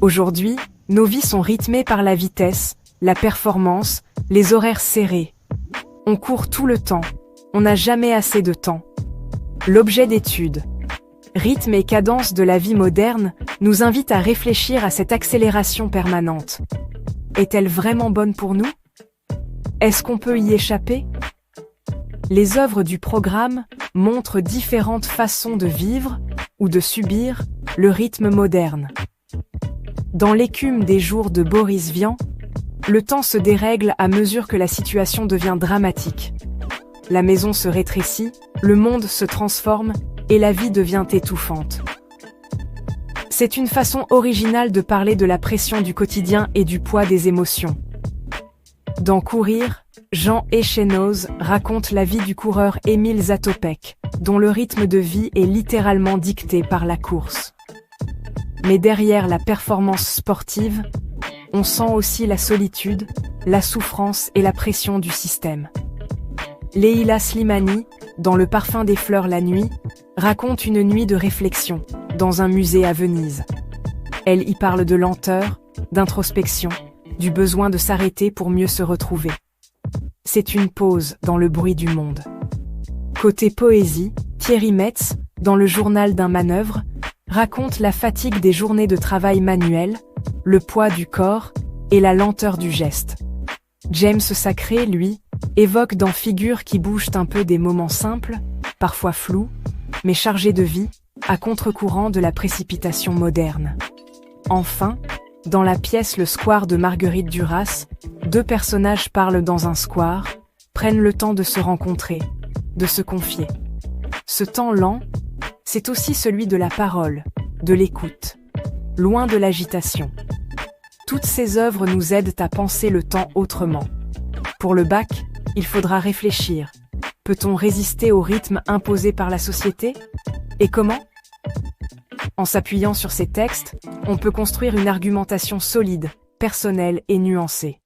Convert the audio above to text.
Aujourd'hui, nos vies sont rythmées par la vitesse, la performance, les horaires serrés. On court tout le temps, on n'a jamais assez de temps. L'objet d'étude, rythme et cadence de la vie moderne, nous invite à réfléchir à cette accélération permanente. Est-elle vraiment bonne pour nous? Est-ce qu'on peut y échapper? Les œuvres du programme montrent différentes façons de vivre ou de subir le rythme moderne. Dans l'écume des jours de Boris Vian, le temps se dérègle à mesure que la situation devient dramatique. La maison se rétrécit, le monde se transforme et la vie devient étouffante. C'est une façon originale de parler de la pression du quotidien et du poids des émotions. Dans Courir, Jean Echenoz raconte la vie du coureur Emil Zatopek, dont le rythme de vie est littéralement dicté par la course. Mais derrière la performance sportive, on sent aussi la solitude, la souffrance et la pression du système. Leila Slimani, dans Le parfum des fleurs la nuit, raconte une nuit de réflexion, dans un musée à Venise. Elle y parle de lenteur, d'introspection, du besoin de s'arrêter pour mieux se retrouver. C'est une pause dans le bruit du monde. Côté poésie, Thierry Metz, dans Le journal d'un manœuvre, raconte la fatigue des journées de travail manuel, le poids du corps et la lenteur du geste. James Sacré, lui, évoque dans Figures qui bougent un peu des moments simples, parfois flous, mais chargés de vie, à contre-courant de la précipitation moderne. Enfin, dans la pièce Le square de Marguerite Duras, deux personnages parlent dans un square, prennent le temps de se rencontrer, de se confier. Ce temps lent, c'est aussi celui de la parole, de l'écoute, loin de l'agitation. Toutes ces œuvres nous aident à penser le temps autrement. Pour le bac, il faudra réfléchir. Peut-on résister au rythme imposé par la société? Et comment? En s'appuyant sur ces textes, on peut construire une argumentation solide, personnelle et nuancée.